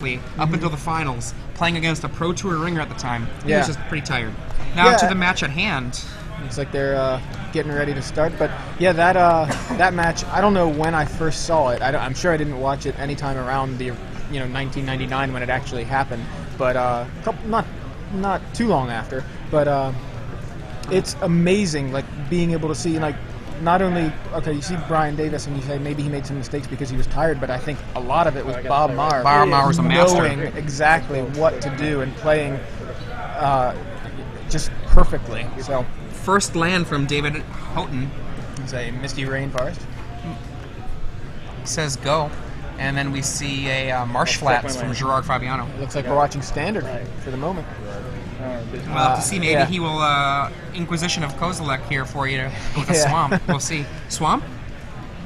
up until the finals, playing against a Pro Tour ringer at the time. He Yeah. was just pretty tired. Now Yeah. to the match at hand. Looks like they're getting ready to start. But yeah, that match, I don't know when I first saw it. I'm sure I didn't watch it anytime around the 1999 when it actually happened. But not too long after. But it's amazing, like being able to see not only, okay, you see Brian Davis and you say maybe he made some mistakes because he was tired, but I think a lot of it was Bob Maher. Bob Maher's a master. Knowing exactly what to do and playing just perfectly. So First land from David Houghton. it's a Misty Rainforest. Says go. And then we see a Marsh Flats from Gerard Fabiano. Looks like we're watching Standard for the moment. We'll have to see. Maybe yeah. he will Inquisition of Kozilek here for you with a Yeah. swamp. We'll see. Swamp?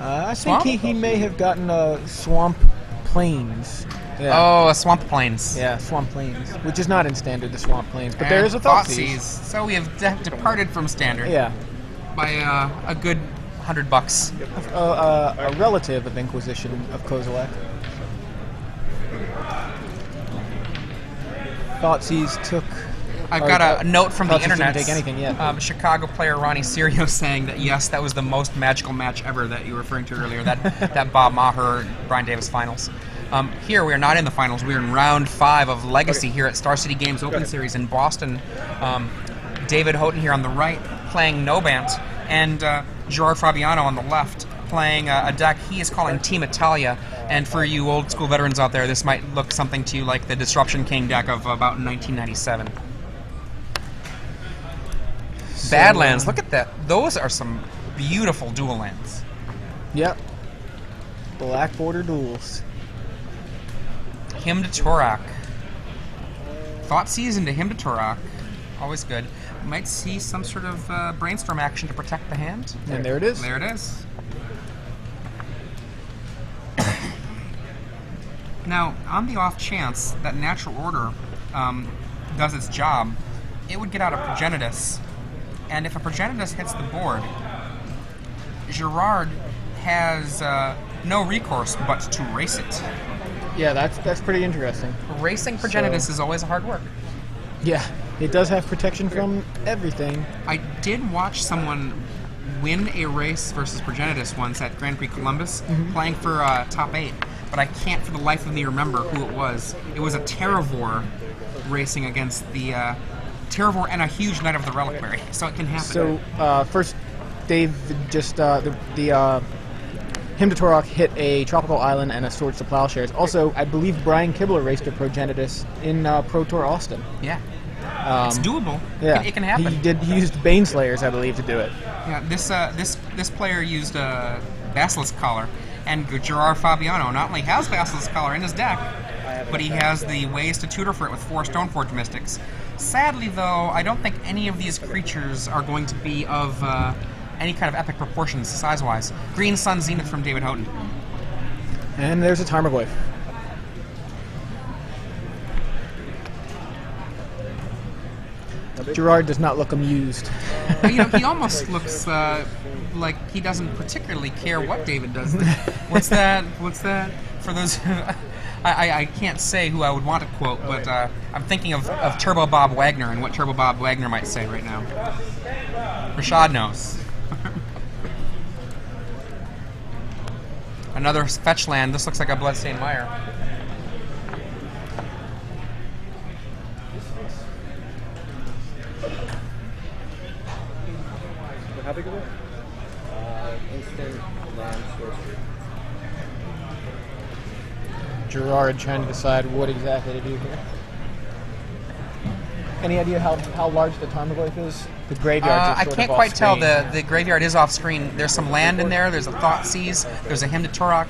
I Swamp? think he may have gotten Swamp Plains. Yeah. Oh, a Swamp Plains. Yeah, Swamp Plains, which is not in Standard, the Swamp Plains, but there is a Thoughtseize. So we have departed from Standard Yeah, by a good $100. a relative of Inquisition of Kozilek. Thoughtseize took. I've got a note from the Thoughtseize didn't internet. take anything yet. Chicago player Ronnie Serio saying that yes, that was the most magical match ever that you were referring to earlier. That Bob Maher Brian Davis finals. Here we are not in the finals. We are in round 5 of Legacy here at Star City Games Open Series in Boston. David Houghton here on the right playing Nobant, and Gerard Fabiano on the left playing a deck he is calling Team Italia. And for you old school veterans out there, this might look something to you like the Disruption King deck of about 1997. Badlands, look at that. Those are some beautiful dual lands. Yep. Black Border Duels. Hymn to Torak. Thoughtseize into Hymn to Torak. Always good. Might see some sort of brainstorm action to protect the hand. And there it is. There it is. Now, on the off chance that Natural Order does its job, it would get out a Progenitus. And if a Progenitus hits the board, Gerard has no recourse but to race it. Yeah, that's pretty interesting. Racing Progenitus is always a hard work. Yeah, it does have protection from everything. I did watch someone win a race versus Progenitus once at Grand Prix Columbus, playing for top 8, but I can't for the life of me remember who it was. It was a Terravore racing against the Terravore and a huge Knight of the Reliquary, so it can happen. So first, Dave just the Hymn to Torak hit a Tropical Island and a Swords to Plowshares. Also, I believe Brian Kibler raced a Progenitus in Pro Tour Austin. Yeah. It's doable. Yeah, It can happen. He used Baneslayers, I believe, to do it. Yeah, this player used a Basilisk Collar, and Gerard Fabiano not only has Basilisk Collar in his deck, but he has the ways to tutor for it with 4 Stoneforge Mystics. Sadly, though, I don't think any of these creatures are going to be of any kind of epic proportions, size-wise. Green Sun Zenith from David Houghton. And there's a Tarmogoyf. Gerard does not look amused. He almost looks like he doesn't particularly care what David does. What's that? For those, I can't say who I would want to quote, but I'm thinking of Turbo Bob Wagner and what Turbo Bob Wagner might say right now. Rashad knows. Another fetch land. This looks like a Bloodstained Mire. How big is it? Instant land sorcery. Gerard trying to decide what exactly to do here. Any idea how large the Tarmogoyf is? The graveyard. I can't quite tell. The graveyard is off screen. There's some land in there. There's a Thoughtseize. There's a Hymn to Torak.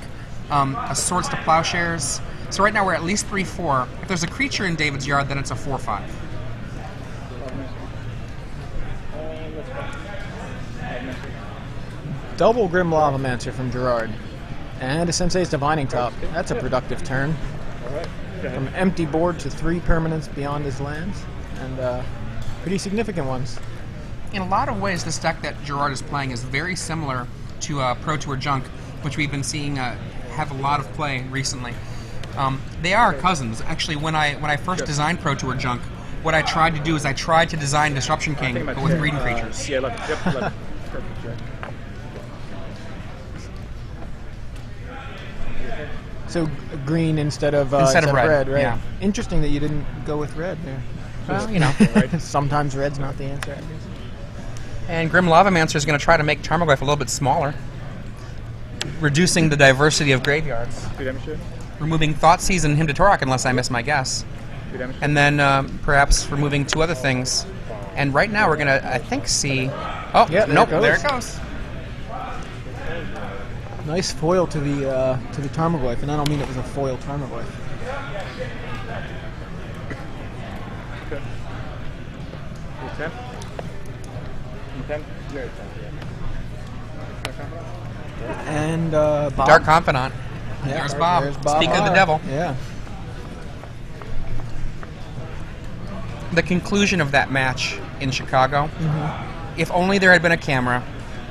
A Swords to Plowshares. So right now we're at least 3/4. If there's a creature in David's yard, then it's a 4/5. Double Grim Lavamancer from Gerard. And a Sensei's Divining Top. That's a productive turn. From empty board to 3 permanents beyond his lands. And pretty significant ones. In a lot of ways, this deck that Gerard is playing is very similar to Pro Tour Junk, which we've been seeing have a lot of play recently. They are cousins. Actually, when I first designed Pro Tour Junk, what I tried to do is I tried to design Disruption King, but with breeding creatures. Yeah, 11. Yep, 11. Perfect, right. So green instead of red, right? yeah. Interesting that you didn't go with red there. Well, you know. Sometimes red's not the answer, I guess. And Grim Lavamancer is going to try to make Tarmogoyf a little bit smaller, reducing the diversity of graveyards. 2 damage to it. Removing Thoughtseize and Hymn to Torok, unless I miss my guess. 2 damage to it. And then perhaps removing 2 other things. And right now we're going to, I think, see... Oh, Yeah, nope, there it goes. Nice foil to the Tarmogoyf, and I don't mean it was a foil Tarmogoyf. Okay. 10. 10. You're at 10, yeah. And Bob. Dark Confidant. Yeah, There's Bob. There's Bob. Speak of the devil. Yeah. The conclusion of that match in Chicago, if only there had been a camera,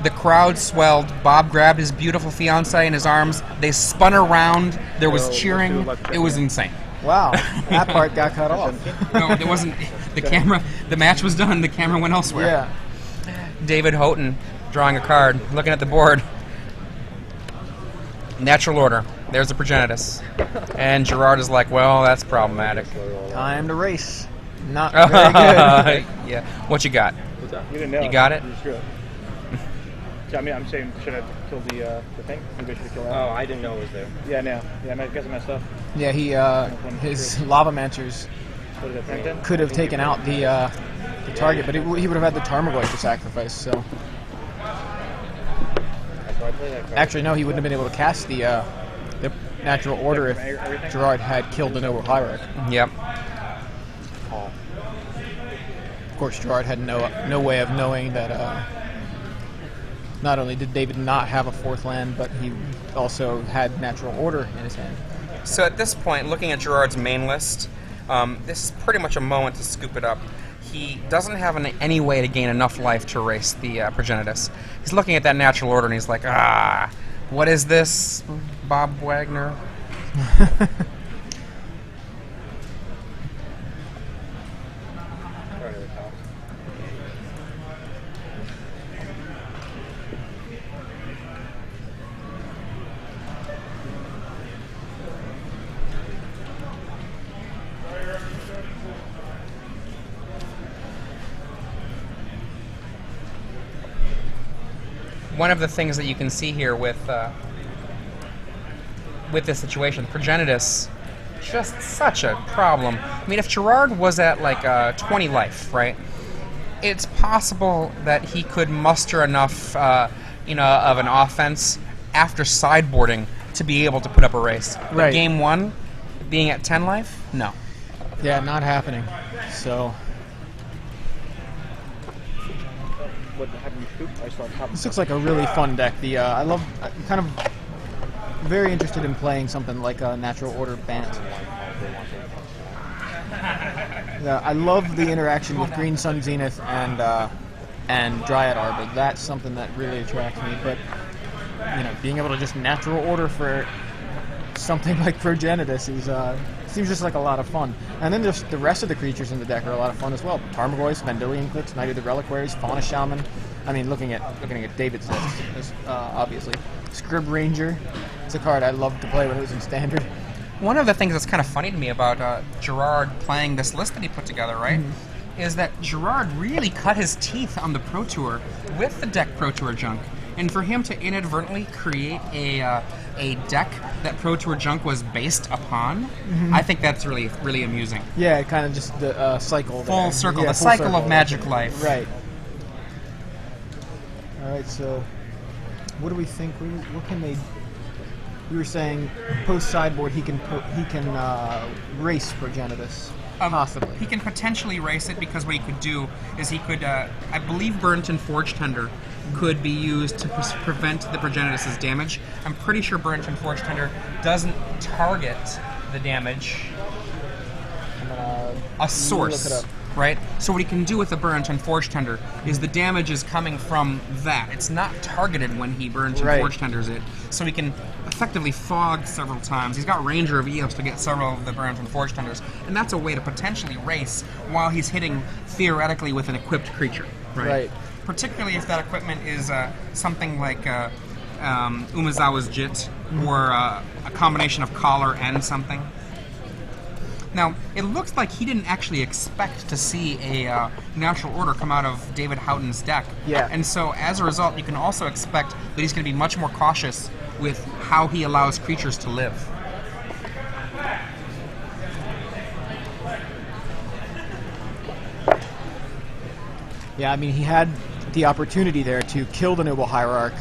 the crowd swelled, Bob grabbed his beautiful fiancée in his arms, they spun around, there was cheering, it was insane. Wow, that part got cut off. No, there wasn't, the camera, the match was done, the camera went elsewhere. Yeah. David Houghton drawing a card, looking at the board. Natural order, there's the Progenitus. And Gerard is like, well, that's problematic. Time to race. Not very good. Yeah, what you got? What's that? You didn't know. You got it? You just drew it. So, I mean, I'm saying, should I kill the thing? Maybe I should kill that. Oh, I didn't know it was there. Yeah, no. Yeah, I guess I messed up. Yeah, his Lavamancers What is that, 10, 10? could have taken out the target, but he would have had the Tarmogoyf to sacrifice. So So I play that card. actually, no, he wouldn't have been able to cast the natural order if Everything? Gerard had killed the Noble Hierarch. Yep. Of course, Gerard had no way of knowing that. Not only did David not have a 4th land, but he also had natural order in his hand. So at this point, looking at Gerard's main list, this is pretty much a moment to scoop it up. He doesn't have any way to gain enough life to erase the Progenitus. He's looking at that natural order and he's like, what is this, Bob Wagner? Card at the top. One of the things that you can see here with this situation, Progenitus, just such a problem. I mean, if Gerard was at like 20 life, right? It's possible that he could muster enough, of an offense after sideboarding to be able to put up a race. But Right. Game 1, being at 10 life, no. Yeah, not happening. So What happened you scoop? I saw top. this looks like a really fun deck. I'm kind of very interested in playing something like a natural order Bant. Yeah, I love the interaction with Green Sun Zenith and Dryad Arbor. That's something that really attracts me. But being able to just natural order for something like Progenitus seems just like a lot of fun. And then just the rest of the creatures in the deck are a lot of fun as well. Tarmogoyf, Vendilion Clips, Knight of the Reliquaries, Fauna Shaman. I mean, looking at David's list, obviously. Scrib Ranger. It's a card I loved to play when it was in Standard. One of the things that's kind of funny to me about Gerard playing this list that he put together, right, is that Gerard really cut his teeth on the Pro Tour with the deck Pro Tour Junk. And for him to inadvertently create a deck that Pro Tour Junk was based upon, I think that's really, really amusing. Yeah, kind of just the cycle. Full there. circle, Yeah, the full cycle circle. of Magic Life. Right. All right, so what do we think? What can they? We were saying post sideboard he can race Progenitus possibly. He can potentially race it because what he could do is he could, I believe Burnt Forge Tender could be used to prevent the Progenitus' damage. I'm pretty sure Burnt Forge Tender doesn't target the damage. I'm gonna A source. Look it up. right? So what he can do with the Burnt and Forge Tender is the damage is coming from that. It's not targeted when he Burnt and Forge Tenders it, so he can effectively fog several times. He's got Ranger of Eos to get several of the Burnt and Forge Tenders, and that's a way to potentially race while he's hitting, theoretically, with an equipped creature, right? Particularly if that equipment is something like Umezawa's Jit, or a combination of Collar and something. Now, it looks like he didn't actually expect to see a natural order come out of David Houghton's deck. Yeah. And so, as a result, you can also expect that he's going to be much more cautious with how he allows creatures to live. Yeah, I mean, he had the opportunity there to kill the Noble Hierarch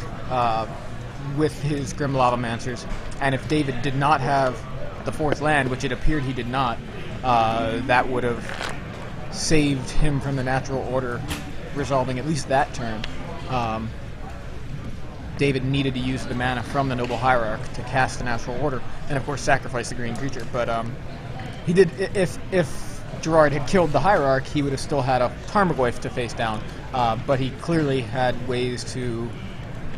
with his Grim Lavamancers, and if David did not have the 4th land, which it appeared he did not, that would have saved him from the natural order, resolving at least that turn. David needed to use the mana from the Noble Hierarch to cast the natural order, and of course sacrifice the green creature. But he did. If Gerard had killed the Hierarch, he would have still had a Tarmogoyf to face down. But he clearly had ways to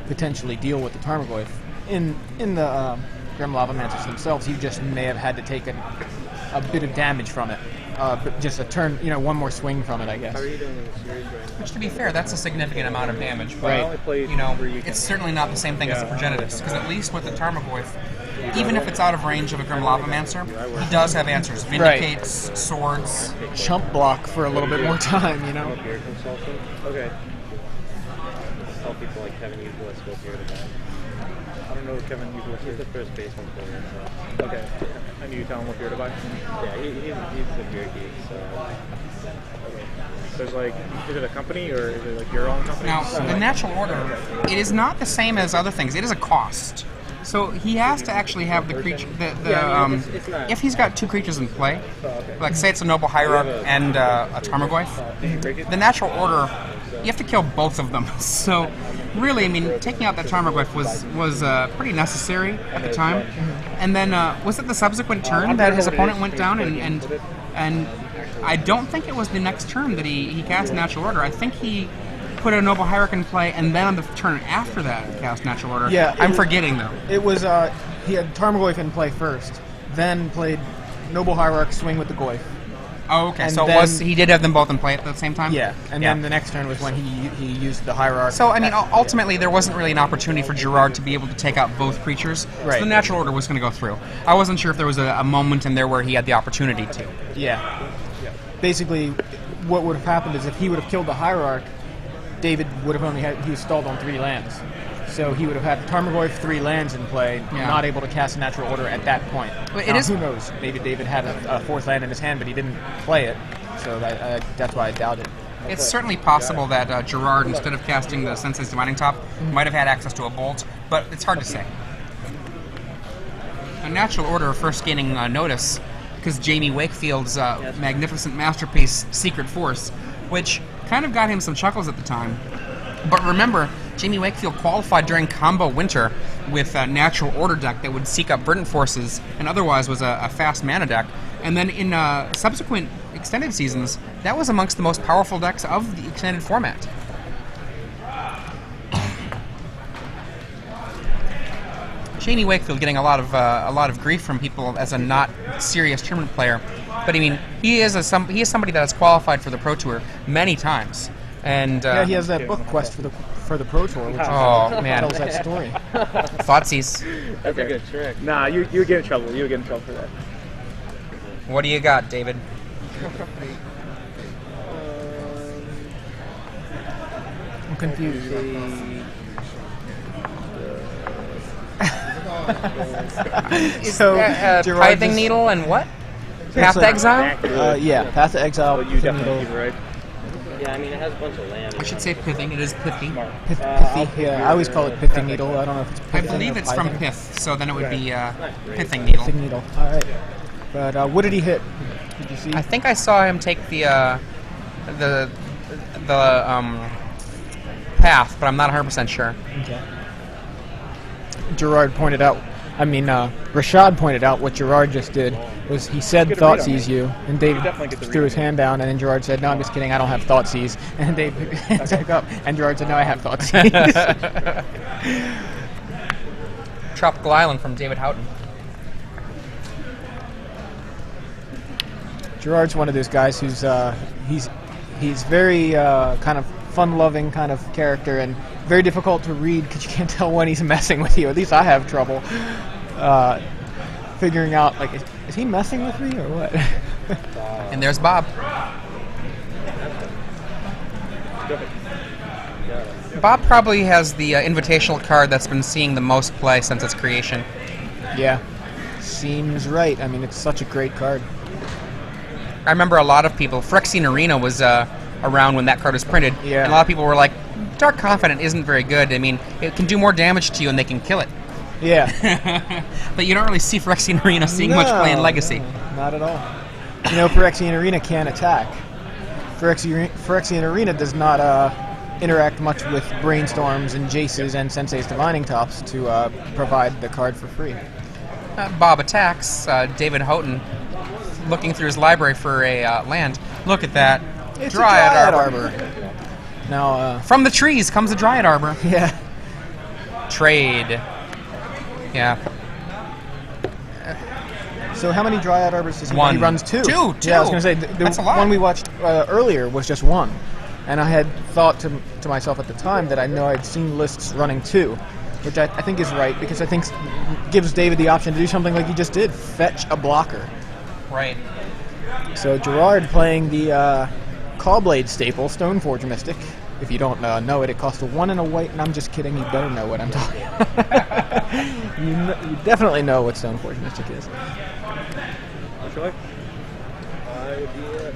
potentially deal with the Tarmogoyf. In the Grim Lavamancers themselves, he just may have had to take a bit of damage from it. But just a turn, one more swing from it, I guess. How are you doing in the series right now? Which, to be fair, that's a significant amount of damage. But, it's certainly not the same thing as the Progenitus, because at least with the Tarmogoyf, even if it's out of range of a Grim Lavamancer, he does have answers. Vindicates, swords. Chump block for a little bit more time, Beer consultant? Okay. Tell people like Kevin Uselis was here today. I don't know what Kevin Uselis is. He's the first baseman player. So. Okay. And you tell him what beer to buy? Yeah, he's the beer geek, so... There's is it a company or is it your own company? Now, the natural order, it is not the same as other things. It is a cost. So he has to actually have the creature. If he's got 2 creatures in play, like say it's a Noble Hierarch and a Tarmogoyf, the natural order, you have to kill both of them. So really, I mean, taking out that Tarmogoyf was pretty necessary at the time. And then was it the subsequent turn that his opponent went down and I don't think it was the next turn that he cast natural order. I think he put a Noble Hierarch in play, and then on the turn after that, cast natural order. Yeah, I'm forgetting though. It was he had Tarmogoyf in play first, then played Noble Hierarch, swing with the Goyf. Oh, okay. And so then, he did have them both in play at the same time. Yeah, and then the next turn was when he used the Hierarch. So I mean, ultimately, there wasn't really an opportunity for Gerard to be able to take out both creatures. Right. So the natural order was going to go through. I wasn't sure if there was a moment in there where he had the opportunity to. Yeah. Basically, what would have happened is if he would have killed the Hierarch, David would have he was stalled on 3 lands. So he would have had Tarmogoyf 3 lands in play, not able to cast a natural order at that point. Who knows? Maybe David had a 4th land in his hand, but he didn't play it. So that's why I doubt it. It's certainly possible that Gerard, instead of casting the Sensei's Divining Top, might have had access to a Bolt, but it's hard to say. A natural order first gaining notice because Jamie Wakefield's magnificent masterpiece, Secret Force, which kind of got him some chuckles at the time. But remember, Jamie Wakefield qualified during Combo Winter with a natural order deck that would seek up Verdant Forces and otherwise was a fast mana deck. And then in subsequent extended seasons, that was amongst the most powerful decks of the extended format. Jamie Wakefield getting a lot of grief from people as a not serious tournament player, but I mean he is somebody that has qualified for the Pro Tour many times, and he has that book Quest for the Pro Tour, which man, tells that story. Thoughtseize. That's a good trick. Nah, you get in trouble. You get in trouble for that. What do you got, David? I'm confused. So Tithing Needle and what? Path to Exile? Path to Exile. You definitely keep it right. Yeah, I mean it has a bunch of land. I should say pithing. It is pithy. Pithy. Yeah, I always call it Pithing Needle. I don't know if it's I pithing believe or it's from pithing. pith, so then it would be Pithing Needle. Pithing Needle. All right. But what did he hit? Did you see? I think I saw him take the path, but I'm not 100% sure. Okay. Gerard pointed out I mean, Rashad pointed out what Gerard just did was he said Get a thought read on sees it. you, and David definitely get the threw read his on it. hand down, and then Gerard said, "No, I'm just kidding. I don't have thought sees." And David took up, and Gerard said, "No, I have thought sees." Tropical Island from David Houghton. Gerard's one of those guys who's he's very kind of fun-loving kind of character and very difficult to read because you can't tell when he's messing with you. At least I have trouble figuring out, like, is he messing with me or what? And there's Bob. Go ahead. Bob probably has the invitational card that's been seeing the most play since its creation. Yeah, seems right. I mean, it's such a great card. I remember a lot of people, Phyrexian Arena was around when that card was printed, Yeah. and a lot of people were like, Dark Confidant isn't very good. I mean, it can do more damage to you and they can kill it. Yeah. But you don't really see Phyrexian Arena seeing much play in Legacy. No, not at all. You know, Phyrexian Arena can't attack. Phyrexian Arena does not interact much with Brainstorms and Jaces and Sensei's Divining Tops to provide the card for free. Bob attacks. David Houghton looking through his library for a land. Look at that. It's Dryad a Dryad Arbor. Arbor. Now, From the trees comes a Dryad Arbor. yeah. Trade. Yeah. So how many Dryad Arbors does he One. He runs two. Two. Yeah, I was going to say, the That's a lot. one we watched earlier was just one. And I had thought to myself at the time that I know I'd seen lists running two, which I think is right, because I think gives David the option to do something like he just did, fetch a blocker. Right. So Gerard playing the Callblade staple, Stoneforge Mystic. If you don't know it, it costs a 1 and a white, and I'm just kidding, you better know what I'm talking about. You definitely know what Stoneforge Mystic is. What's your life? Idea,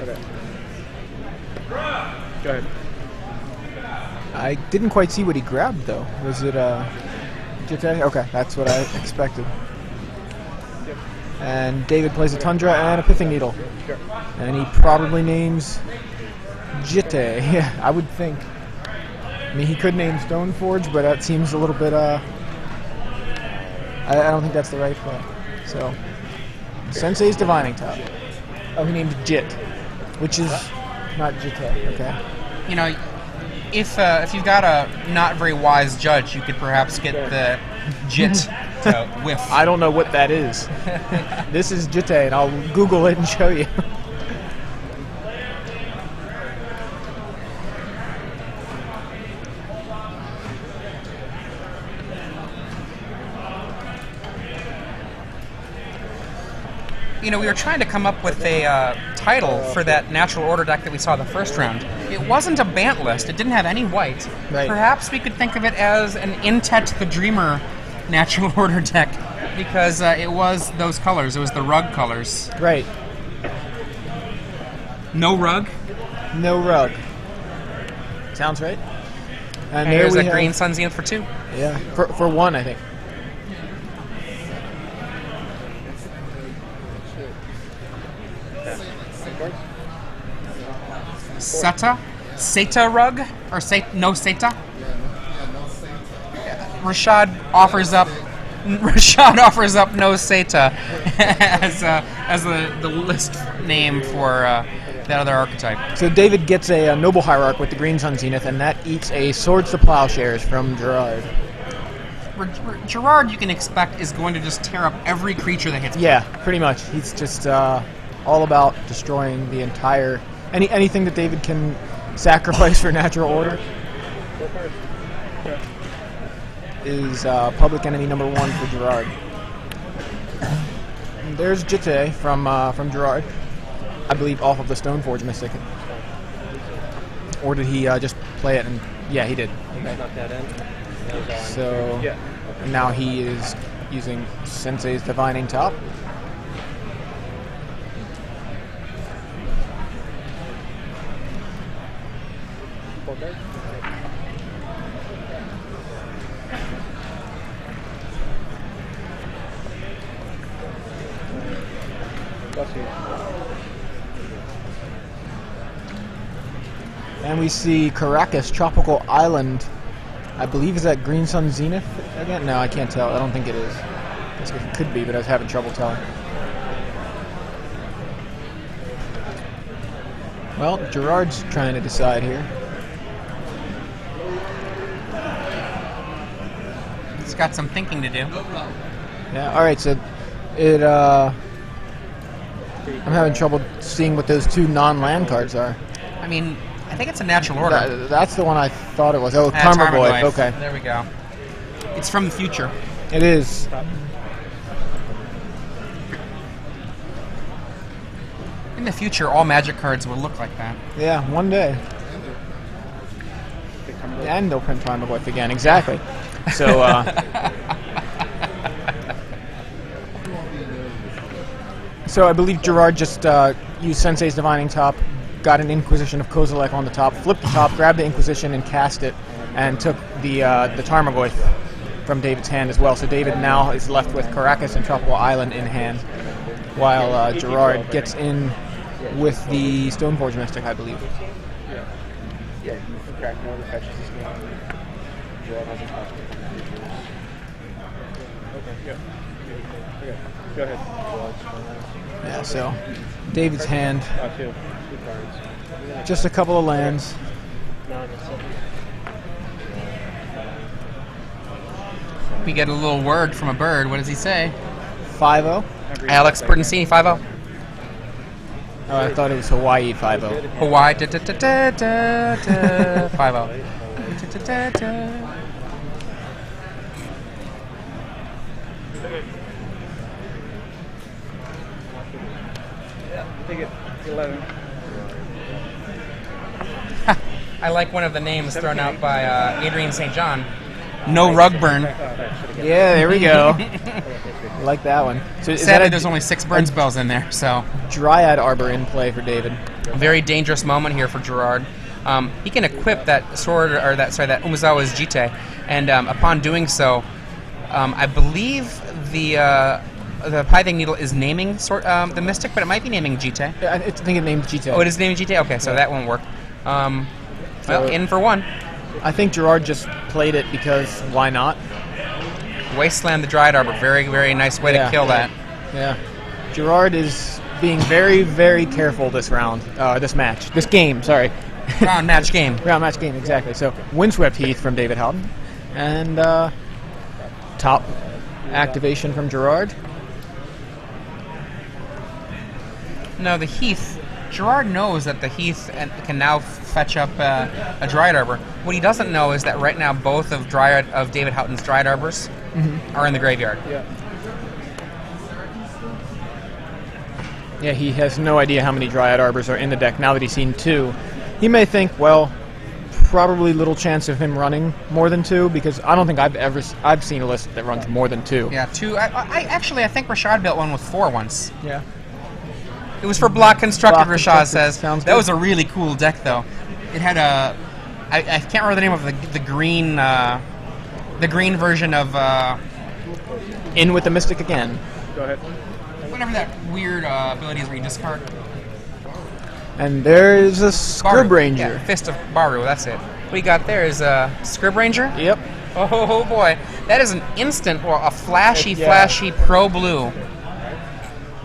okay. Go ahead. I didn't quite see what he grabbed, though. Was it Jite? Okay, that's what I expected. And David plays a Tundra and a Pithing Needle. Sure. And he probably names Jite. Yeah, I would think. I mean, he could name Stoneforge, but that seems a little bit, I don't think that's the right play. So, Sensei's Divining Top. Oh, he named Jit, which is not Jite, okay? You know, if you've got a not very wise judge, you could perhaps get the Jit to whiff. I don't know what that is. This is Jite, and I'll Google it and show you. You know, we were trying to come up with a title for that natural order deck that we saw the first round. It wasn't a Bant list. It didn't have any white. Right. Perhaps we could think of it as an Intet the Dreamer natural order deck, because it was those colors. It was the rug colors. Right. No rug. No rug. Sounds right. And And there there's we a have, green Sun Zenith for 2. Yeah, for one, I think. Seta rug? Or no Seta? Rashad offers up no Seta as the list name for that other archetype. So David gets a Noble Hierarch with the green Sun Zenith, and that eats a Swords to Plowshares from Gerard. Gerard, you can expect, is going to just tear up every creature that hits. Yeah, pretty much. He's just all about destroying the entire anything that David can sacrifice for natural order is public enemy number 1 for Gerard. And there's Jite from Gerard, I believe, off of the Stoneforge Mystic. Or did he just play it? And yeah, he did. Okay. Knock that in. So Yeah. and now he is using Sensei's Divining Top. Okay. Bless you. And we see Caracas Tropical Island I believe is that Green Sun Zenith again? No, I can't tell. I don't think it is. It could be, but I was having trouble telling. Well, Gerard's trying to decide here. It's got some thinking to do. Yeah, alright, so it, I'm having trouble seeing what those two non-land cards are. I mean, I think it's a natural order. That's the one I thought it was. Oh, Tarmogoyf. Okay. There we go. It's from the future. It is. In the future, all Magic cards will look like that. Yeah, one day. And they'll print Tarmogoyf again, exactly. So, so I believe Gerard just used Sensei's Divining Top, got an Inquisition of Kozilek on the top, flipped the top, grabbed the Inquisition and cast it, and took the Tarmogoyf from David's hand as well. So David now is left with Caracas and Tropical Island in hand, while Gerard gets in with the Stoneforge Mystic, I believe. Yeah, you crack more of the fetches this game. Gerard hasn't touched it. Okay, yeah. Okay, go ahead. Yeah, so David's hand, Two cards. just a couple of lands. We get a little word from a bird. What does he say? 5-0. Alex Bertoncini, 5-0. Oh, I thought it was Hawaii 5-0. Hawaii, 5-0. Take it. 11. I like one of the names thrown out by Adrian St. John. No rug burn. Yeah, there we go. I like that one. So is Sadly, that there's only 6 burn spells in there, so Dryad Arbor in play for David? a very dangerous moment here for Gerard. He can equip that sword, or that Umezawa's Jite, and upon doing so, I believe the Pithing Needle is naming the Mystic, but it might be naming Jite. I think it named Jite. Oh, it is naming Jite? Okay, so that won't work. Well, in for one. I think Gerard just played it because why not? Wasteland the Dryad Arbor. Very, very nice way to kill that. Yeah. Gerard is being very, very careful this round. This game, sorry. Round match game. Round match game, exactly. So, Windswept Heath from David Houghton. And top activation from Gerard. No, the Heath. Gerard knows that the Heath can now fetch up a Dryad Arbor. What he doesn't know is that right now both of David Houghton's Dryad Arbors are in the graveyard. Yeah, he has no idea how many Dryad Arbors are in the deck now that he's seen 2. He may think, well, probably little chance of him running more than 2, because I don't think I've seen a list that runs more than 2. Yeah, 2. I think Rashad built one with 4 once. Yeah. It was for block constructed, Block Rashad constructed. says. Sounds that good. was a really cool deck, though. It had a... I can't remember the name of the green... the green version of... In with the Mystic again. Go ahead. whatever that weird ability is where you discard... And there's a Scrib Ranger. Yeah, Fist of Baru, that's it. What you got there is a Scrib Ranger? Yep. Oh boy. That is an instant, well, a flashy pro blue.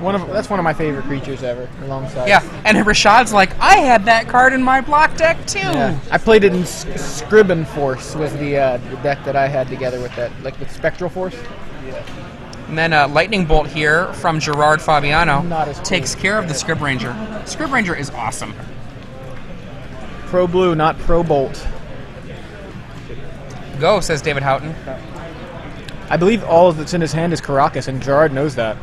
That's one of my favorite creatures ever, alongside. Yeah, and Rashad's like, I had that card in my block deck too. Yeah. I played it in Scribbin Force with the deck that I had together with that, like with Spectral Force. Yeah. And then Lightning Bolt here from Gerard Fabiano Not as cool. takes care of the Scrib Ranger. Scrib Ranger is awesome. Pro Blue, not Pro Bolt. Go, says David Houghton. I believe all that's in his hand is Caracas, and Gerard knows that.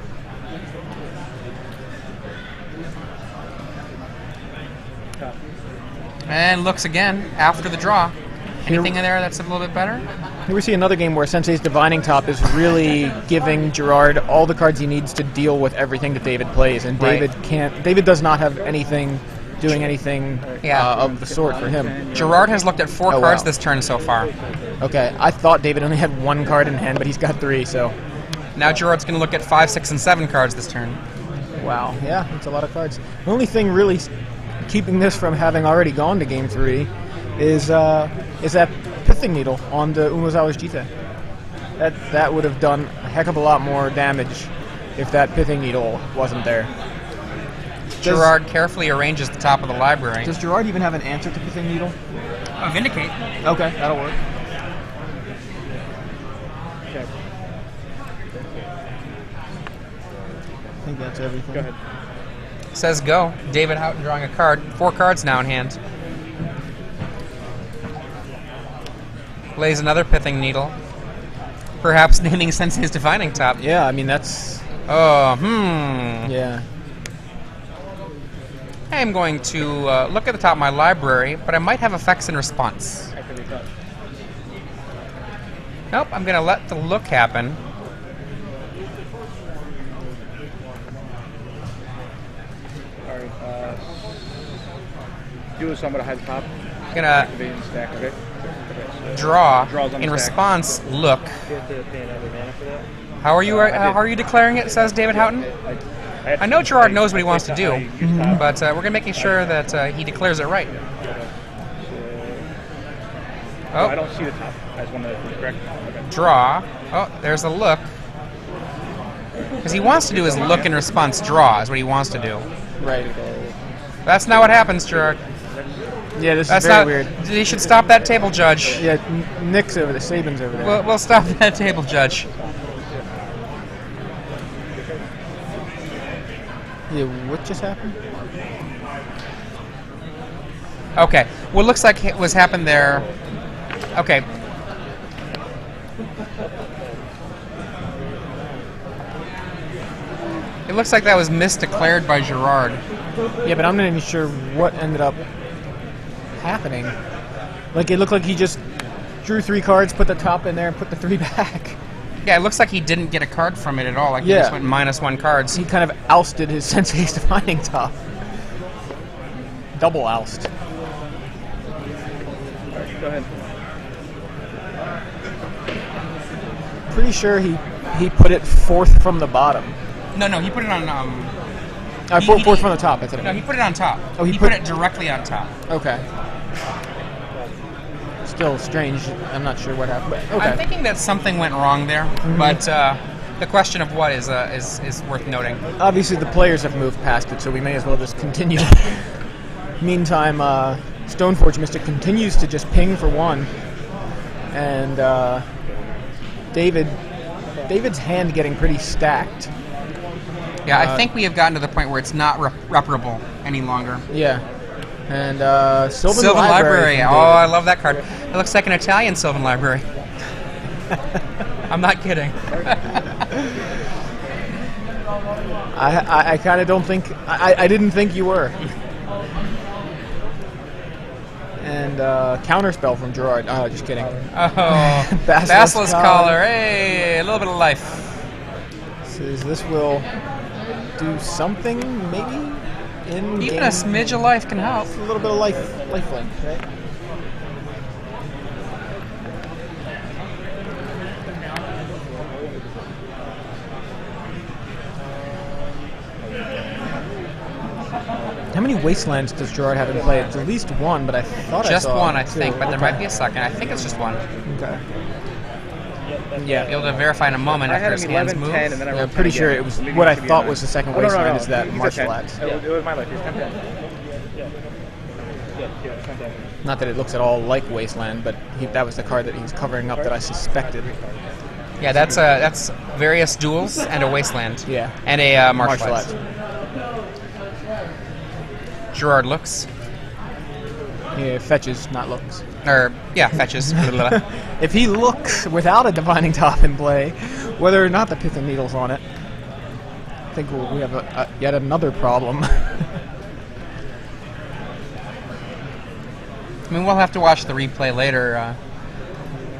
And looks again after the draw. Anything in there that's a little bit better? Here we see another game where Sensei's Divining Top is really giving Gerard all the cards he needs to deal with everything that David plays, and David can't. David does not have anything doing anything of the sort for him. Gerard has looked at 4 Oh, cards wow. this turn so far. Okay, I thought David only had 1 card in hand, but he's got 3, so... Now Gerard's going to look at 5, 6, and 7 cards this turn. Wow, yeah, that's a lot of cards. The only thing really keeping this from having already gone to Game 3 is that Pithing Needle on the Umezawa's Jite. That would have done a heck of a lot more damage if that Pithing Needle wasn't there. Gerard carefully arranges the top of the library. Does Gerard even have an answer to Pithing Needle? Vindicate. Okay, that'll work. Okay. I think that's everything. Go ahead. Says go. David Houghton drawing a card. 4 cards now in hand. Plays another Pithing Needle. Perhaps naming Sensei's Divining Top. Yeah, I mean, that's... Oh, Yeah. I'm going to look at the top of my library, but I might have effects in response. That could be tough. Nope, I'm going to let the look happen. Alright, do somewhat high the top. I'm going to Activate and stack, okay? Okay, so draw. Draws on the In stack. response, look. you have to pay another mana for that? How are you declaring it, says David Houghton? I know Gerard knows what he wants to do, but we're going to make sure that he declares it right. I Oh, don't see the top as one of the correct. Okay. draw. Oh, there's a look. Because he wants to do his look in response draw is what he wants to do. Right. That's not what happens, Gerard. Yeah, this That's is very not. weird. You should stop that table, Judge. Yeah, Nick's over there. Saban's over there. We'll stop that table, Judge. Yeah, what just happened? Okay. What looks like it was happened there. Okay. It looks like that was misdeclared by Gerard. Yeah, but I'm not even sure what ended up happening. Like, it looked like he just drew 3 cards, put the top in there, and put the 3 back. Yeah, it looks like he didn't get a card from it at all. Like he Yeah. just went -1 cards. He kind of ousted his Sensei's Divining Top. Double oust. Alright, go ahead. Pretty sure he put it 4th from the bottom. No, he put it on. Fourth from the top, that's what I No, mean. he put it on top. Oh, he put put- it directly on top. Okay. Still strange. I'm not sure what happened. But okay. I'm thinking that something went wrong there, but the question of what is worth noting. Obviously, the players have moved past it, so we may as well just continue. Meantime, Stoneforge Mystic continues to just ping for 1, and David's hand getting pretty stacked. Yeah, I think we have gotten to the point where it's not reparable any longer. Yeah, and Sylvan Sylvan Library. from Oh, David. I love that card. It looks like an Italian Sylvan Library. I'm not kidding. I kind of don't think I didn't think you were. And counterspell from Gerard. Oh, just kidding. Oh, Basilisk Collar. Hey, a little bit of life. Says this will do something, maybe in Even game. a smidge of life can help. A little bit of lifelink, right? How many wastelands does Gerard have in play? It's at least 1, but I thought I Just saw 1, I 2. think, but there Okay. might be a second. I think it's just 1. Okay. Yeah, be able to verify in a moment I after had his him hands 11, move. 10, and then I Yeah, rolled I'm pretty 10 sure again. it was So maybe what it I should be thought 9. was the second Oh, no, wasteland is no. that He's at martial 10. arts. It was my life. He's 10. Yeah, 10. Not that it looks at all like Wasteland, but that was the card that he was covering up that I suspected. Yeah, that's various duels and a wasteland. Yeah. And a martial arts. Gerard looks. Yeah, fetches, not looks. Or, yeah, fetches. If he looks without a Divining Top in play, whether or not the Pithing Needle's on it, I think we have yet another problem. I mean, we'll have to watch the replay later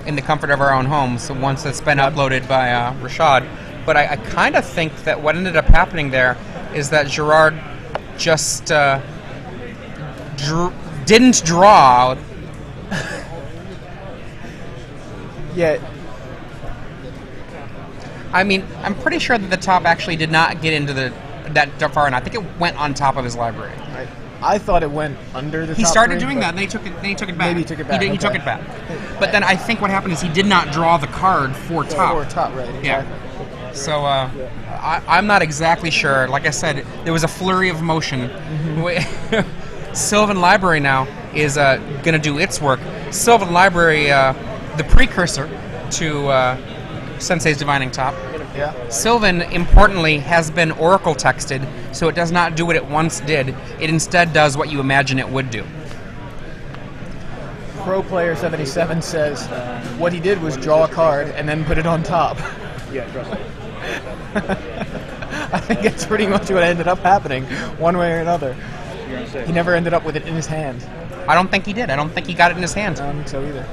in the comfort of our own homes once it's been uploaded by Rashad. But I kind of think that what ended up happening there is that Gerard just didn't draw. Yeah, I mean, I'm pretty sure that the top actually did not get into that far, and I think it went on top of his library. right. I thought it went under the He top started three, doing but- that, and then he took it. Then he took it back. Maybe he took it back, He okay. took it back. But then I think what happened is he did not draw the card for top. Or top, right? Exactly. Yeah. So I'm not exactly sure. Like I said, there was a flurry of motion. Sylvan Library now is going to do its work. Sylvan Library, the precursor to Sensei's Divining Top. Yeah. Sylvan, importantly, has been Oracle texted, so it does not do what it once did. It instead does what you imagine it would do. Pro Player 77 says what he did was draw a card and then put it on top. Yeah, trust me. I think that's pretty much what ended up happening, one way or another. You're gonna say. He never ended up with it in his hand. I don't think he did. I don't think he got it in his hand. I don't think so either.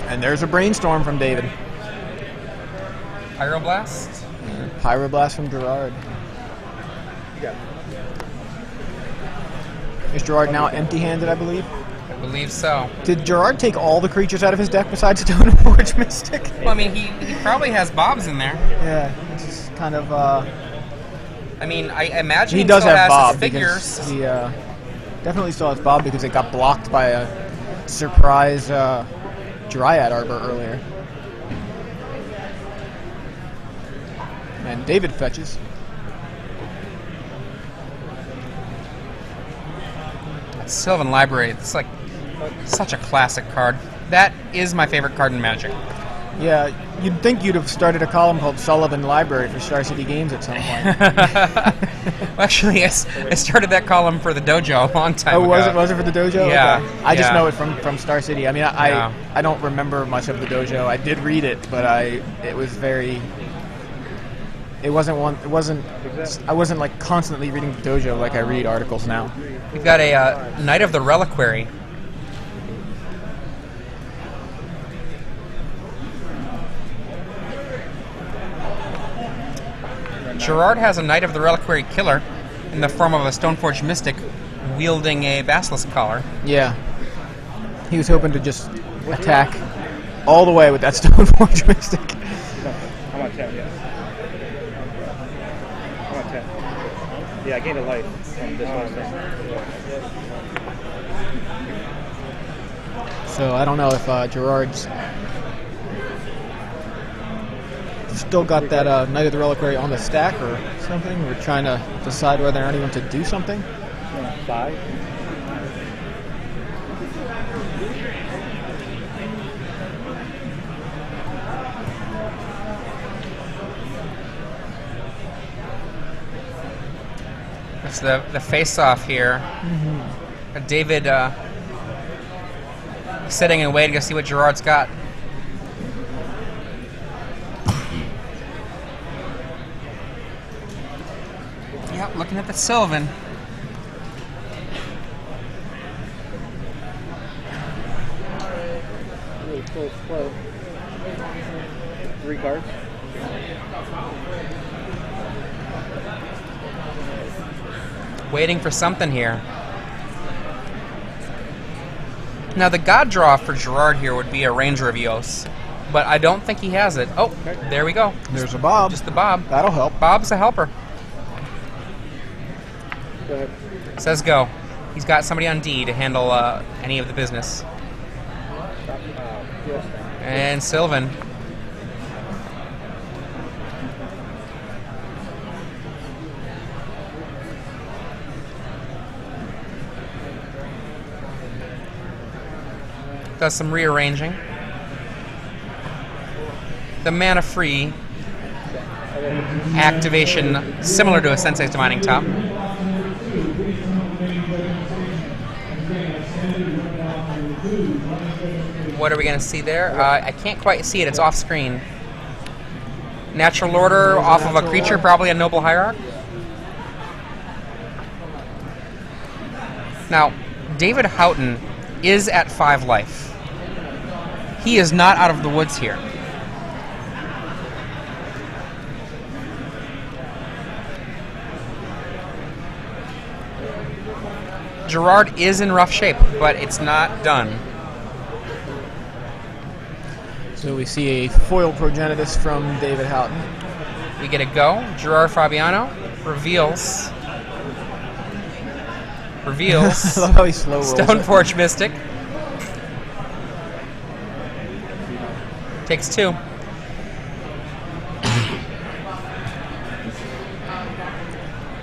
And there's a brainstorm from David. Pyroblast? Pyroblast from Gerard. You got it. Is Gerard now empty-handed, I believe? I believe so. Did Gerard take all the creatures out of his deck besides Stoneforge Mystic? Well, I mean, he probably has Bobs in there. Yeah, it's just kind of. I mean, I imagine He he does still have has Bob his because figures. he definitely still has Bob because it got blocked by a surprise Dryad Arbor earlier. And David fetches. Sylvan Library, it's like such a classic card. That is my favorite card in Magic. Yeah, you'd think you'd have started a column called Sullivan Library for Star City Games at some point. Well, actually, I started that column for the dojo a long time ago. Was it for the dojo? Yeah, Okay. I just yeah. know it from Star City. I mean, Yeah. I don't remember much of the dojo. I did read it, but I wasn't like constantly reading the dojo like I read articles now. We've got a Knight of the Reliquary. Gerard has a Knight of the Reliquary killer in the form of a Stoneforge Mystic wielding a Basilisk Collar. Yeah. He was hoping to just attack all the way with that Stoneforge Mystic. No, I'm on 10, yeah. I'm on 10. Yeah, I gained a life from this last thing. So I don't know if Gerard's still got that Knight of the Reliquary on the stack or something. We're trying to decide whether or not he wants to do something. 5. It's the face-off here. David sitting and waiting to see what Gerard's got. Yep, looking at the Sylvan. Really close flow. 3 cards. Waiting for something here. Now the god draw for Gerard here would be a Ranger of Eos, but I don't think he has it. Oh, there we go. There's a Bob. Just the Bob. That'll help. Bob's a helper. Go ahead. Says go. He's got somebody on D to handle any of the business. Yes. And Sylvan. Does some rearranging. The mana free activation similar to a Sensei's Divining Top. What are we going to see there? I can't quite see it. It's off screen. Natural order off of a creature, probably a Noble Hierarch. Now, David Houghton is at 5 life. He is not out of the woods here. Gerard is in rough shape, but it's not done. So we see a foil Progenitus from David Houghton. We get a go. Gerard Fabiano reveals. I love how he slow rolls it. Stoneforge Mystic. Takes 2.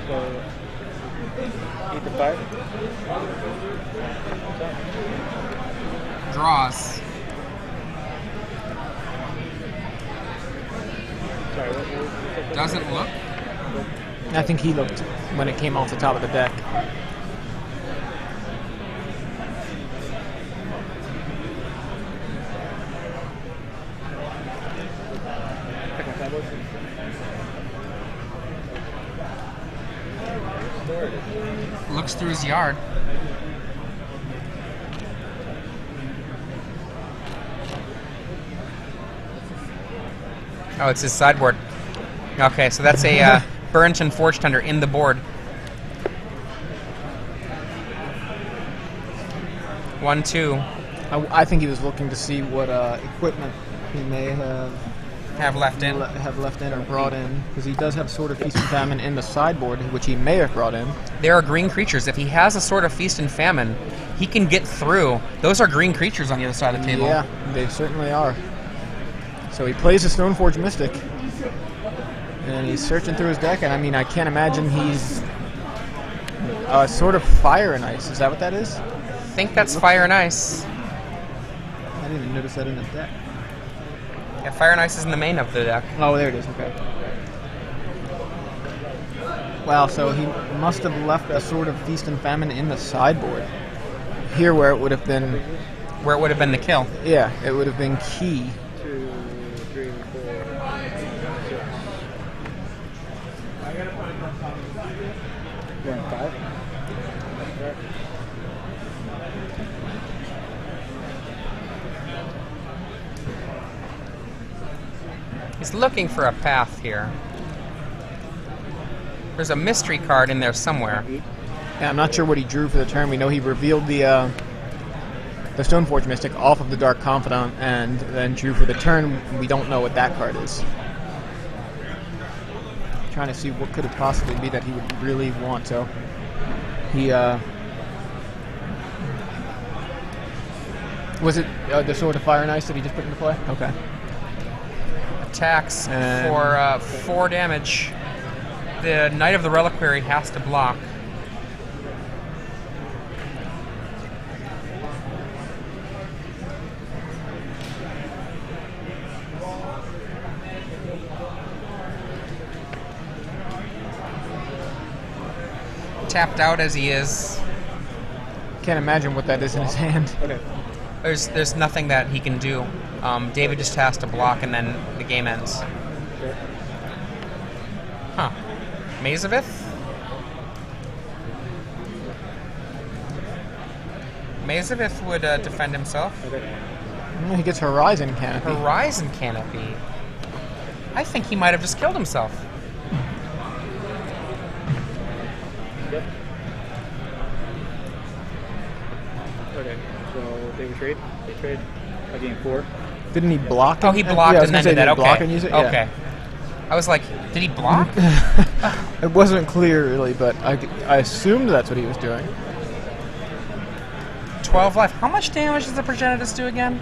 So 8 to 5. Draws. Sorry, what Doesn't look. I think he looked when it came off the top of the deck. Looks through his yard. Oh, it's his sideboard. Okay, so that's a Burrington Forge Tender in the board. 1, 2. I think he was looking to see what equipment he may Have left in. have left in or brought in, because he does have Sword of Feast and Famine in the sideboard, which he may have brought in. There are green creatures. If he has a Sword of Feast and Famine, he can get through. Those are green creatures on the other side of the table. Yeah, they certainly are. So he plays a Stoneforge Mystic, and he's searching through his deck, and I mean, I can't imagine he's sort of Fire and Ice. Is that what that is? I think that's Fire and Ice. I didn't even notice that in the deck. Yeah, Fire and Ice is in the main of the deck. Oh, there it is. Okay. Wow, so he must have left a Sword of Feast and Famine in the sideboard. Here, where it would have been... Where it would have been the kill. Yeah, it would have been key. 2, 3, 4, 6. 1, 5. He's looking for a path here. There's a mystery card in there somewhere. Yeah, I'm not sure what he drew for the turn. We know he revealed the Stoneforge Mystic off of the Dark Confidant, and then drew for the turn. We don't know what that card is. Trying to see what could it possibly be that he would really want. So he was it the Sword of Fire and Ice that he just put into play? Okay. Attacks for 4 damage. The Knight of the Reliquary has to block. Tapped out as he is. Can't imagine what that is in his hand. Okay. There's nothing that he can do. David just has to block, and then the game ends. Sure. Huh. Mazavith? Mazavith would defend himself. Okay. He gets Horizon Canopy. Horizon Canopy. I think he might have just killed himself. Yep. Okay. So they would trade. They trade. A game 4. Didn't he block? Oh, he blocked and then did that. Block Okay. and use it? Okay. Yeah. I was like, did he block? It wasn't clear really, but I assumed that's what he was doing. 12 life. How much damage does the Progenitus do again?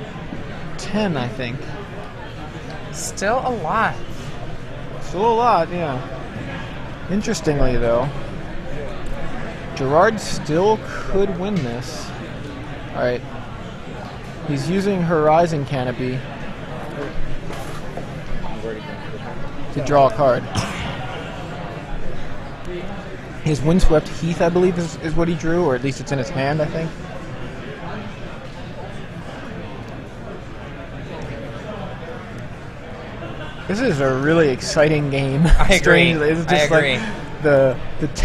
10, I think. Still a lot. Still a lot, yeah. Interestingly, though, Gerard still could win this. All right. He's using Horizon Canopy to draw a card. His Windswept Heath, I believe, is what he drew, or at least it's in his hand, I think. This is a really exciting game. I agree. It's just I agree. Like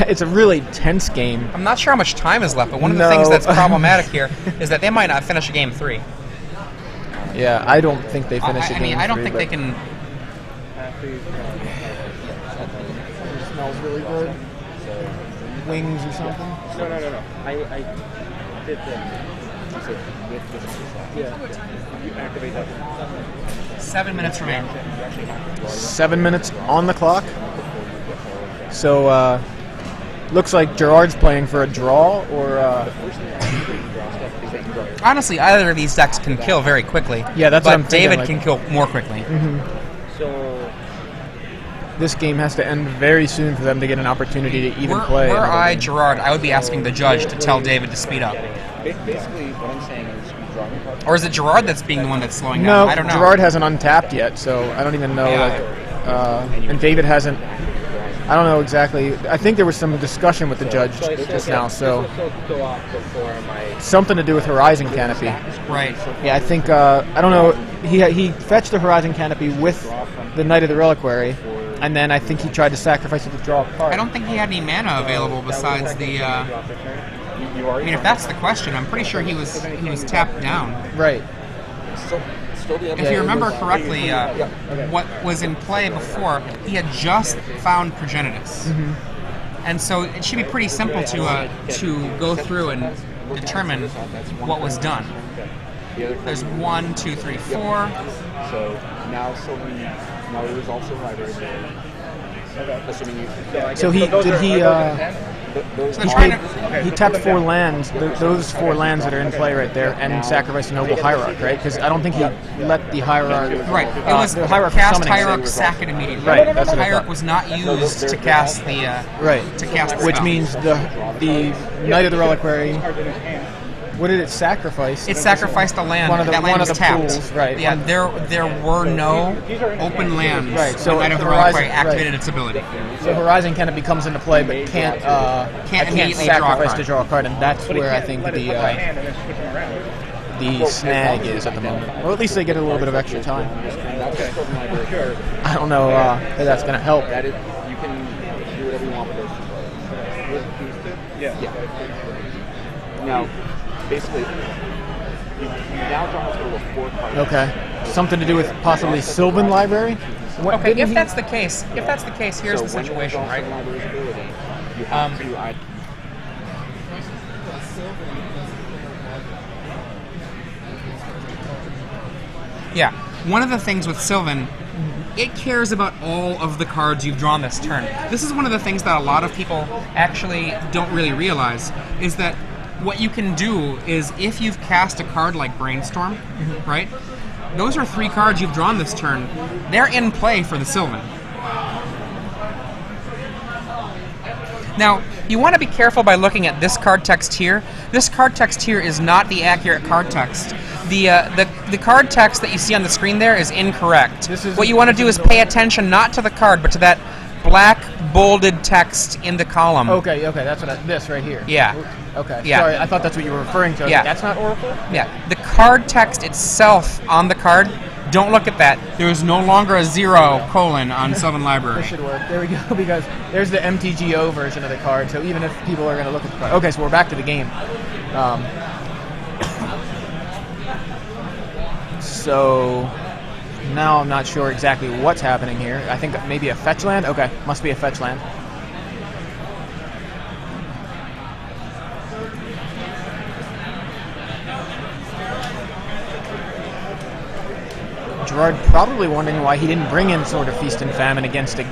it's a really tense game. I'm not sure how much time is left, but one of the things that's problematic here is that they might not finish a game 3. Yeah, I don't think they finish a game 3. I don't think they can. It smells really good. Wings or something. No. I did the. Yeah. You activate that one. 7 minutes remain. 7 minutes on the clock. So, looks like Gerard's playing for a draw, or... Honestly, either of these decks can kill very quickly. Yeah, that's but what I'm thinking, David like- can kill more quickly. So, This game has to end very soon for them to get an opportunity to even play. Were another I game. Gerard, I would be asking the judge to tell David to speed up. Basically, what I'm saying is we draw the card. Or is it Gerard that's being the one that's slowing No, down? I don't know. Gerard hasn't untapped yet, so I don't even know. Yeah. And David hasn't. I don't know exactly. I think there was some discussion with the judge just now, so Go off before my something to do with Horizon Canopy. Right. Yeah, I think I don't know. He fetched the Horizon Canopy with the Knight of the Reliquary, and then I think he tried to sacrifice it to draw a card. I don't think he had any mana available besides the. I mean, if that's the question, I'm pretty sure he was tapped down. Right. still the If you remember correctly, what was in play before, he had just found Progenitus. And so it should be pretty simple to go through and determine what was done. There's 1, 2, 3, 4. So now Sylvan, now there is also library there. Assuming you. So he did he. Those So He, trying paid, to, he tapped 4 lands, those 4 lands that are in play right there, and sacrificed a Noble Hierarch, right? Because I don't think he let the Hierarch... right, it was the Hierarch cast summoning Hierarch, sack it immediately. Right, that's what I Hierarch thought. was not used to cast the Right. to cast the Which spell. means the Knight of the Reliquary... What did it sacrifice? It sacrificed a land. One of the- that land one of was the tapped. pools, right. Yeah, there were no open lands. Right, so when Knight of the Horizon- Reliquary activated right. its ability. So Horizon Canopy comes into play, but can't immediately draw a sacrifice card. to draw a card, and that's where I think the snag is at the moment. Or at least they get a little bit of extra time. I don't know if that's going to help. That is, you can do whatever you want with those. Yeah. Now, basically, you now draw a total of 4 cards. Okay. Something to do with possibly Sylvan Library? What, Okay, didn't if he- that's the case, here's the So when you situation, draw right? Sylvan Library's ability, you have to Yeah. One of the things with Sylvan, it cares about all of the cards you've drawn this turn. This is one of the things that a lot of people actually don't really realize, is that what you can do is if you've cast a card like Brainstorm, right? Those are 3 cards you've drawn this turn. They're in play for the Sylvan. Now, you want to be careful by looking at this card text here. This card text here is not the accurate card text. The card text that you see on the screen there is incorrect. What you want to do is pay attention not to the card, but to that black bolded text in the column. Okay, that's what this right here. Yeah. Okay. Yeah. Sorry, I thought that's what you were referring to. Yeah. That's not Oracle? Yeah. The card text itself on the card, don't look at that. There is no longer a 0 : on Sylvan Library. This should work. There we go, because there's the MTGO version of the card, so even if people are going to look at the card. Okay, so we're back to the game. So now I'm not sure exactly what's happening here. I think maybe a fetch land? Okay, must be a fetch land. Gerard probably wondering why he didn't bring in Sword of Feast and Famine against a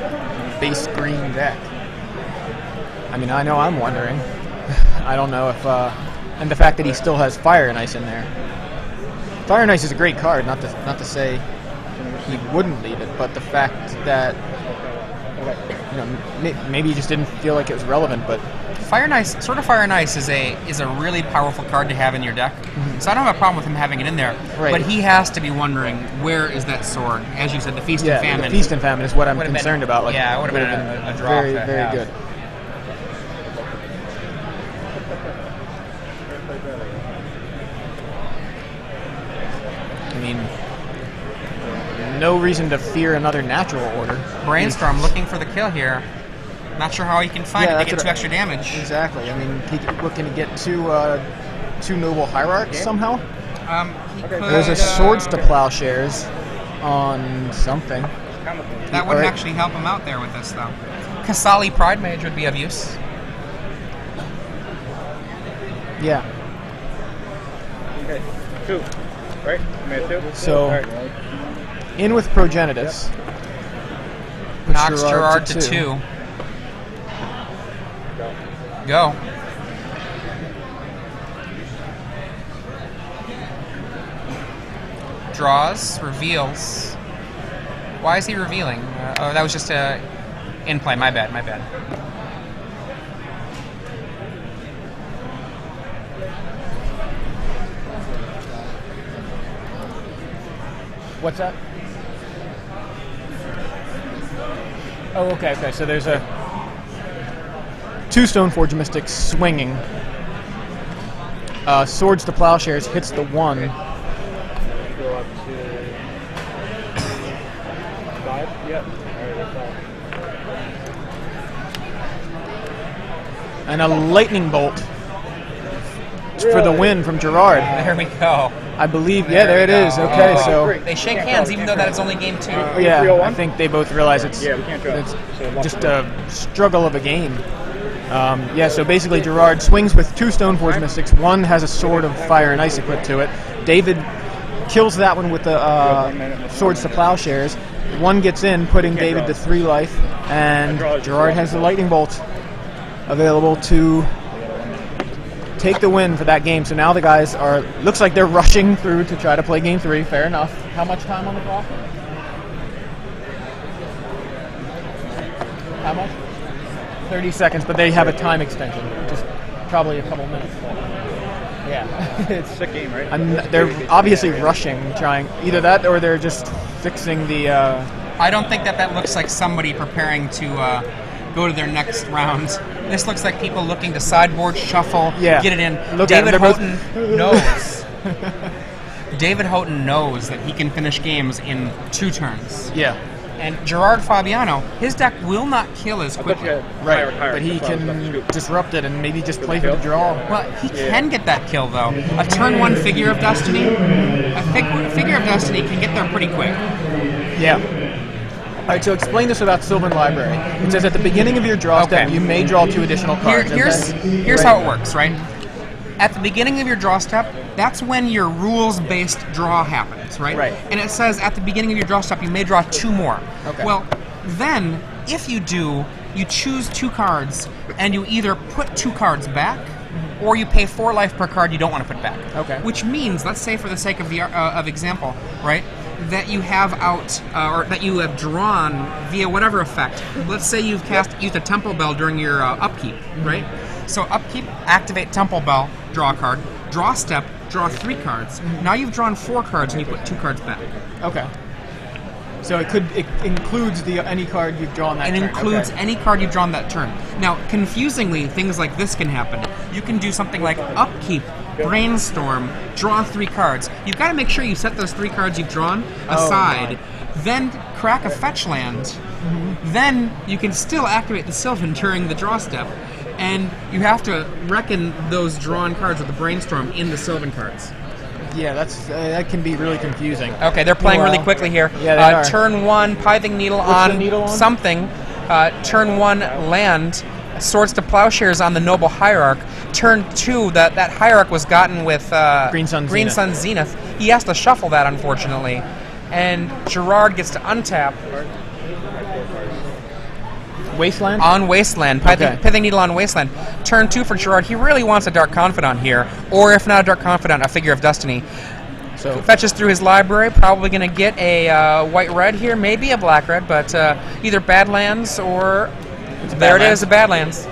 base green deck. I mean, I know I'm wondering. I don't know if... and the fact that he still has Fire and Ice in there. Fire and Ice is a great card, not to say he wouldn't leave it, but the fact that... You know, maybe he just didn't feel like it was relevant, but... Fire and Ice is a really powerful card to have in your deck. So I don't have a problem with him having it in there. Right. But he has to be wondering, where is that sword? As you said, the Feast and Famine. The Feast and Famine is what I'm Would've been- concerned about. Like, yeah, it would've been a draw very, to very have. good. I mean, no reason to fear another natural order. Brainstorm looking for the kill here. Not sure how he can find it to that's get what 2 extra damage. Exactly. I mean, what can he get? Two Noble Hierarchs somehow? He could, There's a Swords to Plowshares on something. That wouldn't Alright. actually help him out there with this, though. Kasali Pride Mage would be of use. Yeah. Okay. 2. Right? I made it 2? So, All right. in with Progenitus. Puts Knocks Gerard to 2. Go. Go. Draws, reveals. Why is he revealing? Oh, that was just a in play. My bad. What's that? Oh, okay. So there's a 2 Stoneforge Mystics swinging. Swords to Plowshares hits the 1. Go up to 5? Yep. Alright, that's all. And a lightning bolt for the win from Gerard. There we go. I believe, yeah, there it is. Okay, Oh, so great. They shake hands, even though that it's only game 2. yeah, 301? I think they both realize it's Yeah, we can't draw. So just a struggle of a game. Yeah, so basically Gerard swings with 2 Stoneforge Mystics. One has a Sword of Fire and Ice equipped to it. David kills that one with the Swords to Plowshares. One gets in, putting David to 3 life, and Gerard has the lightning bolt available to take the win for that game. So now the guys looks like they're rushing through to try to play game 3. Fair enough. How much time on the clock? How much? 30 seconds, but they have a time extension, just probably a couple minutes. Yeah, it's sick game, right? they're obviously rushing, trying either that or they're just fixing the. I don't think that looks like somebody preparing to go to their next round. This looks like people looking to sideboard, shuffle, get it in. Look at David them, Houghton knows. David Houghton knows that he can finish games in 2 turns. Yeah. And Gerard Fabiano, his deck will not kill as quickly. Right, but he can disrupt it and maybe just play for the draw. Well, he can get that kill, though. A turn 1 Figure of Destiny, Figure of Destiny can get there pretty quick. Yeah. All right, so explain this about Sylvan Library. It says at the beginning of your draw step, you may draw 2 additional cards. Here's how it works, right? At the beginning of your draw step, that's when your rules-based draw happens, right? Right. And it says at the beginning of your draw step, you may draw 2 more. Okay. Well, then, if you do, you choose 2 cards, and you either put 2 cards back, or you pay 4 life per card you don't want to put back. Okay. Which means, let's say for the sake of the of example, right, that you have out, or that you have drawn via whatever effect. Let's say you've used a Temple Bell during your upkeep, right? So upkeep, activate Temple Bell, draw a card. Draw step, draw 3 cards. Now you've drawn 4 cards and you put 2 cards back. Okay. So it includes any card you've drawn that turn. It includes any card you've drawn that turn. Now, confusingly, things like this can happen. You can do something like upkeep, brainstorm, draw 3 cards. You've got to make sure you set those 3 cards you've drawn aside, then crack a fetch land. Then you can still activate the Sylvan during the draw step. And you have to reckon those drawn cards with the brainstorm in the Sylvan cards. Yeah, that can be really confusing. Okay, they're playing really quickly here. Yeah, they are. Turn 1, Pithing Needle on something. Turn 1, land. Swords to Plowshares on the Noble Hierarch. Turn 2, that Hierarch was gotten with Green Sun Zenith. He has to shuffle that, unfortunately. And Gerard gets to untap. Wasteland? On Wasteland. Pithing Needle on Wasteland. Turn 2 for Gerard. He really wants a Dark Confidant here. Or if not a Dark Confidant, a Figure of Destiny. So fetches through his library. Probably going to get a white-red here. Maybe a black-red, but either Badlands or... There it is, a Badlands.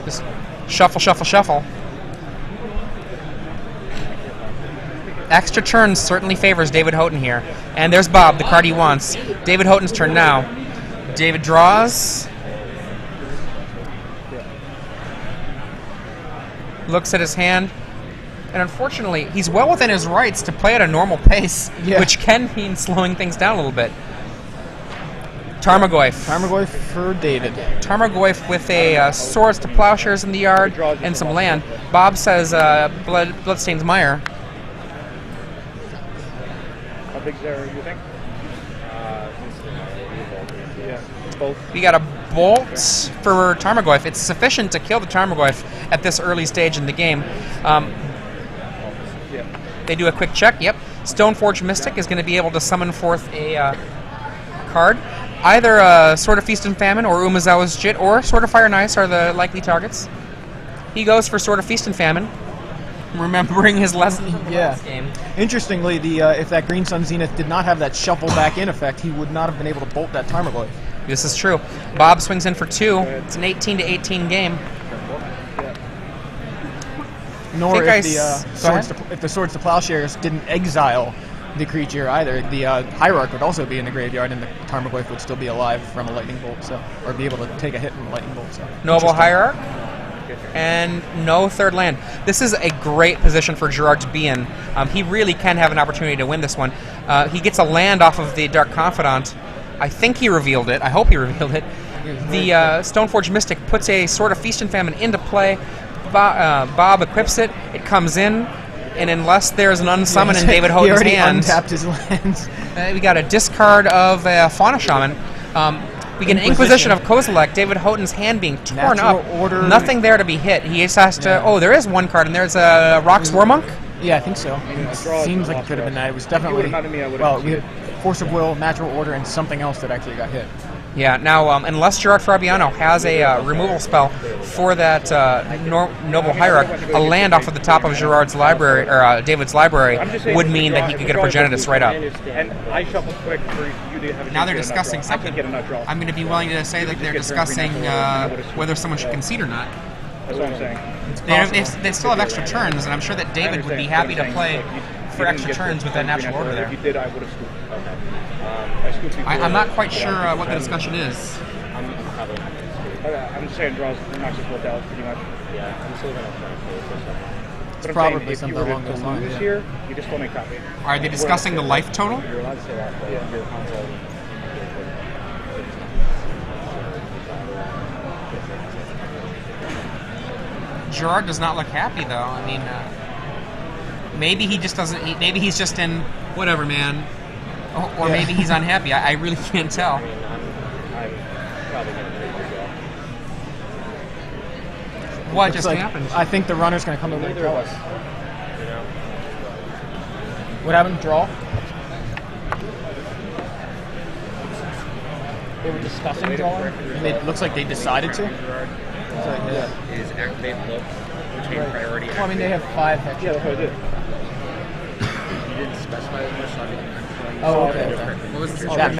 Just shuffle, shuffle, shuffle. Extra turns certainly favors David Houghton here. And there's Bob, the card he wants. David Houghton's turn now. David draws. Looks at his hand. And unfortunately, he's well within his rights to play at a normal pace, which can mean slowing things down a little bit. Tarmogoyf. Tarmogoyf for David. Tarmogoyf with a Swords to Plowshares in the yard and some land. Bob says Bloodstained Mire. How big is there, you think? Yeah, both. We got a bolt for Tarmogoyf. It's sufficient to kill the Tarmogoyf at this early stage in the game. They do a quick check. Yep. Stoneforge Mystic is going to be able to summon forth a card. Either Sword of Feast and Famine or Umezawa's Jit or Sword of Fire and Ice are the likely targets. He goes for Sword of Feast and Famine, remembering his lesson from the last game. Interestingly, if that Green Sun Zenith did not have that shuffle back in effect, he would not have been able to bolt that Tarmogoyf. This is true. Bob swings in for 2. It's an 18-18 game. Nor if the Swords to Plowshares didn't exile the creature either. The Hierarch would also be in the graveyard, and the Tarmogoyf would still be alive from a lightning bolt, or be able to take a hit from a lightning bolt. So Noble Hierarch, and no third land. This is a great position for Gerard to be in. He really can have an opportunity to win this one. He gets a land off of the Dark Confidant. I think he revealed it. I hope he revealed it. The Stoneforge Mystic puts a Sword of Feast and Famine into play. Bob equips it. It comes in. And unless there's an unsummon in David Houghton's hand... He already untapped his lands. We got a discard of Fauna Shaman. We get an Inquisition of Kozilek. David Houghton's hand being torn Natural up. Order. Nothing there to be hit. He just has to... Oh, there is one card, and there's a Rock's Warmonk? Yeah, I think so. It seems like it could have been that. It was definitely... Well, we had Force of Will, Natural Order, and something else that actually got hit. Yeah, now, unless Gerard Fabiano has a removal spell for that Noble Hierarch, a land off of the top of Gerard's library, or David's library, would mean that he could get a Progenitus right up. And I shuffle quick for you to have a Now they're discussing something. I'm going to be willing to say that they're discussing whether someone should concede or not. That's what I'm saying. They still have extra turns, and I'm sure that David would be happy to play for extra turns with that Natural Order there. If you did, I would have scooped. Okay. I'm not quite sure what the discussion is. I'm just saying draws knocks us both out pretty much. Yeah, I'm still gonna try and play this one. It's probably something along those lines. This year, you just don't make copy. Are they discussing the life total? You're allowed to say that, but your console. Gerard does not look happy, though. I mean, maybe he just doesn't. Maybe he's just in whatever, man. Or maybe he's unhappy. I really can't tell. I mean, I'm probably gonna trade your draw. What just happened? I think the runner's going to come over and Neither of draw. us, you know. What happened? Draw? They were discussing drawing, and it looks like they decided to. Is activate look, retain priority. Well, I mean, they have 5 hexes. Yeah, that's what I did. You didn't specify as much, so I mean, Oh, okay. What was the That